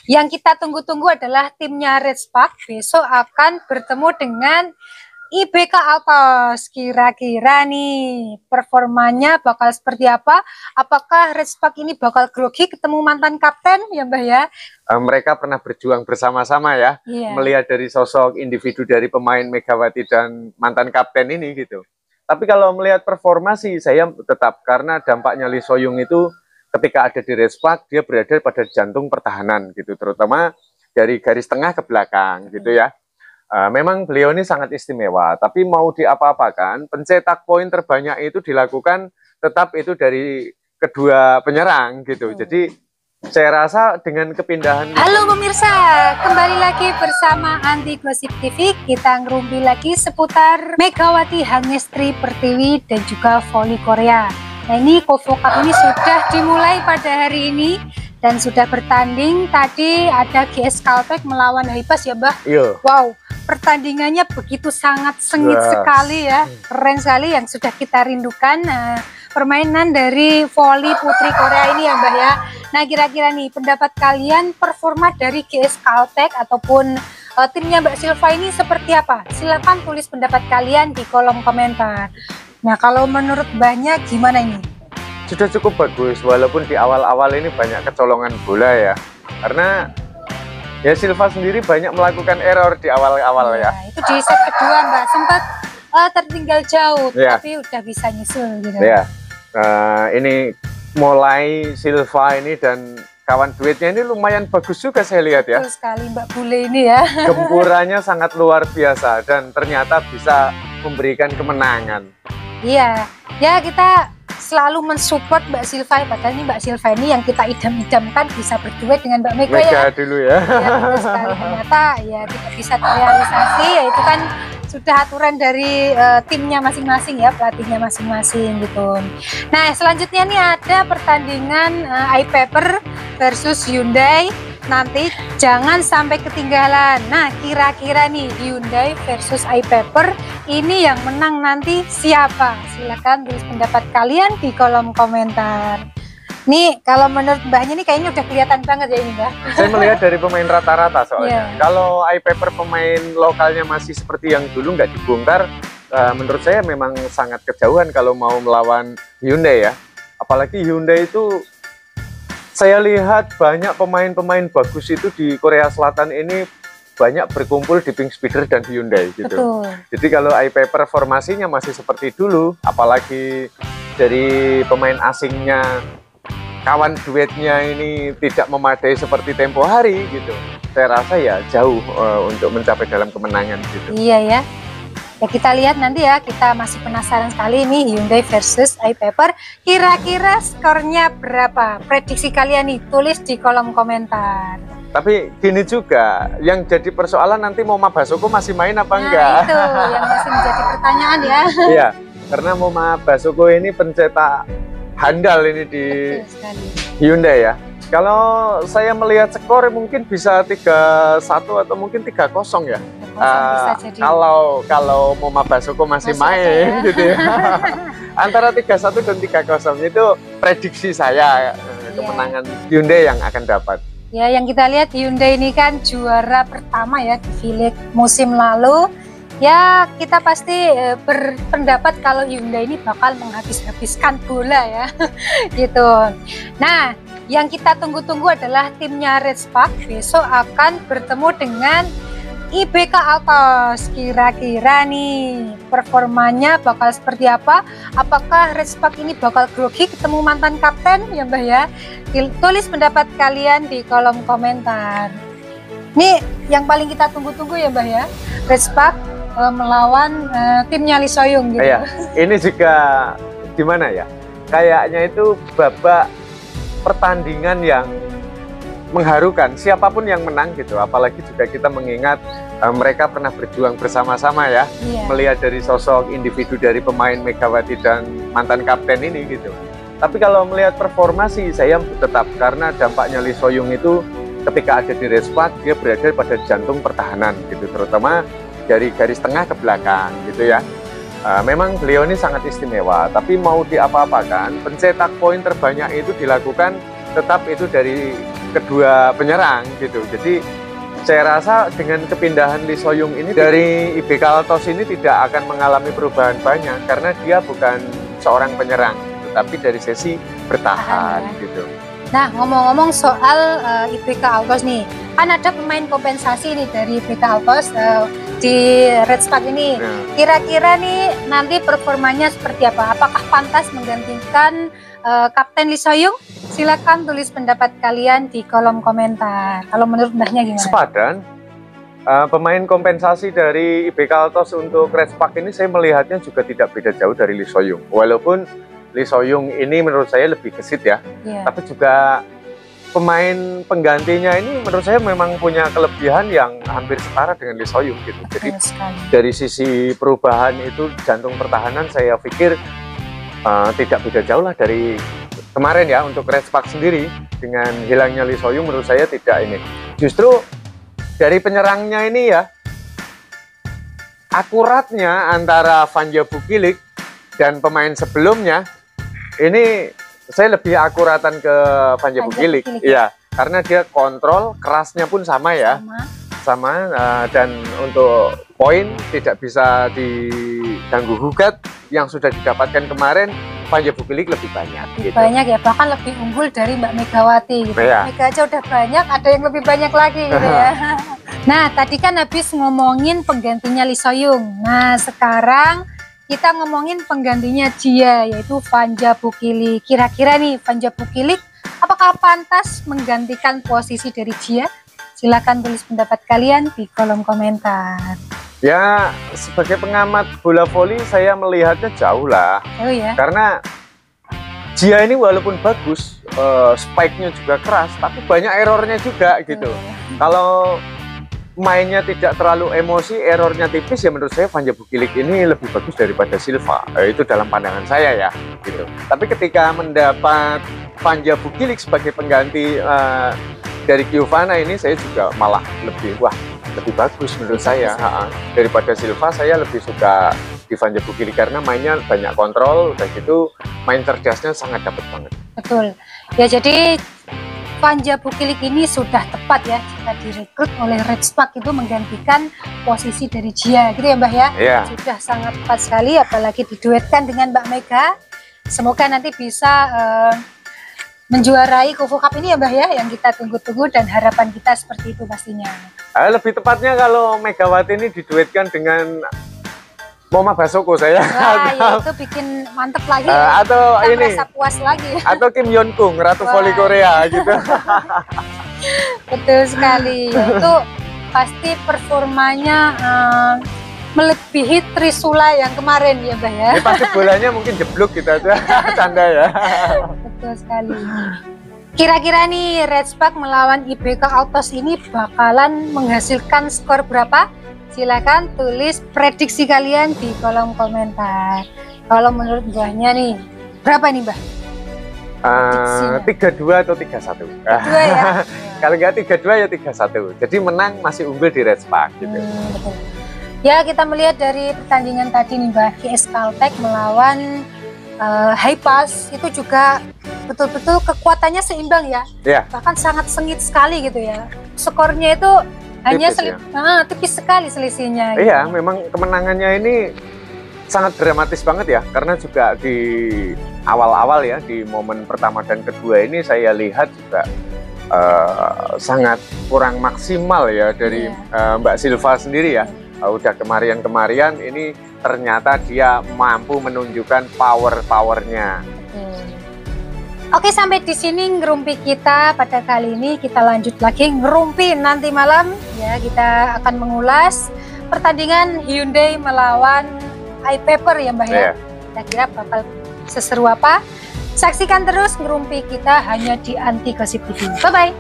Yang kita tunggu-tunggu adalah timnya Redspark. Besok akan bertemu dengan IBK Altos. Kira-kira nih performanya bakal seperti apa? Apakah Redspark ini bakal grogi ketemu mantan kapten ya Mbah ya? Mereka pernah berjuang bersama-sama ya. Melihat dari sosok individu dari pemain Megawati dan mantan kapten ini gitu. Tapi kalau melihat performa sih saya tetap, karena dampaknya Lee Soyung itu ketika ada di Redspark dia berada pada jantung pertahanan gitu, terutama dari garis tengah ke belakang gitu ya. Memang beliau ini sangat istimewa, tapi mau diapa-apakan, pencetak poin terbanyak itu dilakukan tetap itu dari kedua penyerang gitu. Jadi saya rasa dengan kepindahan... Halo pemirsa, kembali lagi bersama Anti Gosip TV. Kita ngerumpi lagi seputar Megawati Hangestri Pertiwi dan juga voli Korea. Nah ini Kovo Cup ini sudah dimulai pada hari ini dan sudah bertanding. Tadi ada GS Kalpek melawan Haipas ya Mbah? Iya. Wow, pertandingannya begitu sangat sengit sekali ya. Keren sekali yang sudah kita rindukan. Permainan dari voli putri Korea ini ya Mbah ya. Nah kira-kira nih pendapat kalian performa dari GS Kalpek ataupun timnya Mbak Silva ini seperti apa? Silahkan tulis pendapat kalian di kolom komentar. Nah kalau menurut Mbahnya gimana ini? Sudah cukup bagus, walaupun di awal-awal ini banyak kecolongan bola ya. Karena ya Silva sendiri banyak melakukan error di awal-awal ya. Itu di set kedua Mbak, sempat tertinggal jauh tapi udah bisa nyusul gitu. Ya. Ini mulai Silva ini dan kawan duetnya ini lumayan bagus juga saya lihat ya. Betul sekali Mbak Bule ini ya. Gempurannya sangat luar biasa dan ternyata bisa memberikan kemenangan. Iya, ya kita selalu mensupport Mbak Silva, padahal ini Mbak Silva ini yang kita idam-idamkan bisa berduet dengan Mbak Mega ya. Dulu ya. Ya betul sekali, ternyata ya tidak bisa terrealisasi, ya itu kan sudah aturan dari timnya masing-masing ya, pelatihnya masing-masing gitu. Nah selanjutnya nih ada pertandingan iPaper versus Hyundai. Nanti jangan sampai ketinggalan. Nah kira-kira nih Hyundai versus iPaper ini yang menang nanti siapa? Silahkan tulis pendapat kalian di kolom komentar. Nih kalau menurut Mbahnya nih kayaknya udah kelihatan banget ya ini Mbah. Saya melihat dari pemain rata-rata soalnya. Kalau iPaper pemain lokalnya masih seperti yang dulu nggak dibongkar, menurut saya memang sangat kejauhan kalau mau melawan Hyundai ya. Apalagi Hyundai itu saya lihat banyak pemain-pemain bagus itu di Korea Selatan ini banyak berkumpul di Pink Speeder dan Hyundai gitu. Betul. Jadi kalau iPaper formasinya masih seperti dulu, apalagi dari pemain asingnya, kawan duetnya ini tidak memadai seperti tempo hari gitu. Saya rasa ya jauh untuk mencapai dalam kemenangan gitu. Iya ya. Ya kita lihat nanti ya, kita masih penasaran sekali ini Hyundai versus iPaper. Kira-kira skornya berapa? Prediksi kalian nih, tulis di kolom komentar. Tapi gini juga, yang jadi persoalan nanti Moma Basoko masih main apa enggak? Itu yang masih menjadi pertanyaan ya. Iya, karena Moma Basoko ini pencetak handal ini di Hyundai ya. Kalau saya melihat skor mungkin bisa 3-1 atau mungkin 3-0 ya. Kalau Moma Basoko masih main ya. Gitu ya. Antara 3-1 dan 3-0 itu prediksi saya kemenangan Hyundai yang akan dapat. Ya yang kita lihat Hyundai ini kan juara pertama ya di V-League musim lalu. Ya kita pasti berpendapat kalau Hyundai ini bakal menghabis-habiskan bola ya. Gitu. Nah yang kita tunggu-tunggu adalah timnya Redspark. Besok akan bertemu dengan IBK Altos. Kira-kira nih performanya bakal seperti apa? Apakah Redspark ini bakal grogi ketemu mantan kapten ya Mbah ya? Tulis pendapat kalian di kolom komentar. Nih yang paling kita tunggu-tunggu ya Mbah ya, Redspark melawan timnya Lee Soyung gitu. Iya, ini juga gimana ya? Kayaknya itu babak pertandingan yang mengharukan, siapapun yang menang gitu. Apalagi juga kita mengingat mereka pernah berjuang bersama-sama ya. Melihat dari sosok individu dari pemain Megawati dan mantan kapten ini gitu. Tapi kalau melihat performa sih saya tetap, karena dampaknya Lee Soyung itu ketika ada di Redspark dia berada pada jantung pertahanan gitu, terutama dari garis tengah ke belakang gitu ya. Memang beliau ini sangat istimewa, tapi mau diapa-apakan, pencetak poin terbanyak itu dilakukan tetap itu dari kedua penyerang gitu. Jadi saya rasa dengan kepindahan Lee So-young ini dari IBK Altos ini tidak akan mengalami perubahan banyak karena dia bukan seorang penyerang, tetapi dari sesi bertahan gitu. Nah, ngomong-ngomong soal IBK Altos nih, kan ada pemain kompensasi nih dari IBK Altos di Red Spark ini. Kira-kira nih nanti performanya seperti apa? Apakah pantas menggantikan Kapten Lee So-young? Silakan tulis pendapat kalian di kolom komentar. Kalau menurut Mbahnya gimana? Sepadan, pemain kompensasi dari IBK Altos untuk Red Spark ini saya melihatnya juga tidak beda jauh dari Lee So-young. Walaupun Lee So-young ini menurut saya lebih gesit ya, tapi juga pemain penggantinya ini menurut saya memang punya kelebihan yang hampir setara dengan Lee So-young gitu. Jadi dari sisi perubahan itu jantung pertahanan saya pikir tidak beda jauh lah dari kemarin ya untuk Red Spark sendiri. Dengan hilangnya Lee So-young menurut saya tidak ini. Justru dari penyerangnya ini ya, akuratnya antara Vanja Bukilik dan pemain sebelumnya ini saya lebih akuratan ke Vanja Bukilik. Iya, karena dia kontrol, kerasnya pun sama ya. Sama dan untuk poin tidak bisa diganggu gugat yang sudah didapatkan kemarin. Vanja Bukilik lebih banyak gitu. Banyak ya, bahkan lebih unggul dari Mbak Megawati gitu. Mega aja udah banyak, ada yang lebih banyak lagi gitu ya. Nah, tadi kan habis ngomongin penggantinya Lee So-young. Nah, sekarang kita ngomongin penggantinya dia, yaitu Vanja Bukilik. Kira-kira nih Vanja Bukilik apakah pantas menggantikan posisi dari Jia? Silakan tulis pendapat kalian di kolom komentar. Ya, sebagai pengamat bola voli saya melihatnya jauh lah. Oh ya. Karena Jia ini walaupun bagus, spike-nya juga keras, tapi banyak errornya juga gitu. Kalau mainnya tidak terlalu emosi, errornya tipis, ya menurut saya Vanja Bukilik ini lebih bagus daripada Silva. Itu dalam pandangan saya ya gitu. Tapi ketika mendapat Vanja Bukilik sebagai pengganti dari Giovanna ini, saya juga malah lebih bagus menurut saya daripada Silva. Saya lebih suka di Vanja Bukilik karena mainnya banyak kontrol, udah gitu main cerdasnya sangat dapat banget. Betul ya, jadi Vanja Bukilik ini sudah tepat ya jika direkrut oleh Red Spark itu menggantikan posisi dari Jia gitu ya Mbak ya. Sudah sangat tepat sekali, apalagi diduetkan dengan Mbak Mega. Semoga nanti bisa menjuarai Kufu Cup ini ya Mbah ya, yang kita tunggu-tunggu dan harapan kita seperti itu pastinya. Lebih tepatnya kalau Megawati ini diduetkan dengan Moma Basoko saya. Wah, ya itu bikin mantep lagi. Atau kita ini merasa puas lagi. Atau Kim Yeon Kung, Ratu Voli Korea gitu. Betul sekali. Itu pasti performanya melebihi Trisula yang kemarin ya Mbah ya. Ini pasti bolanya mungkin jeblok gitu aja. Canda ya. Betul sekali. Kira-kira nih Red Spark melawan IBK Altos ini bakalan menghasilkan skor berapa? Silakan tulis prediksi kalian di kolom komentar. Kalau menurut Mbahnya nih, berapa nih Mbah? 3-2 atau 3-1. 3 ya? Kalau nggak 3-2 ya 3-1. Jadi menang masih unggul di Red Spark gitu. Betul. Ya, kita melihat dari pertandingan tadi nih Mbah, GS Caltech melawan High Pass itu juga betul-betul kekuatannya seimbang ya. Bahkan sangat sengit sekali gitu ya. Skornya itu hanya tipis sekali selisihnya. Iya, gitu. Memang kemenangannya ini sangat dramatis banget ya, karena juga di awal-awal ya, di momen pertama dan kedua ini saya lihat juga sangat kurang maksimal ya dari Mbak Silva sendiri ya. Udah kemarian-kemarian, ini ternyata dia mampu menunjukkan powernya. Oke, sampai di sini ngerumpi kita pada kali ini. Kita lanjut lagi ngerumpi nanti malam ya. Kita akan mengulas pertandingan Hyundai melawan iPaper ya Mbak ya. Kira-kira bakal seseru apa? Saksikan terus ngerumpi kita hanya di Anti Gosip TV. Bye bye.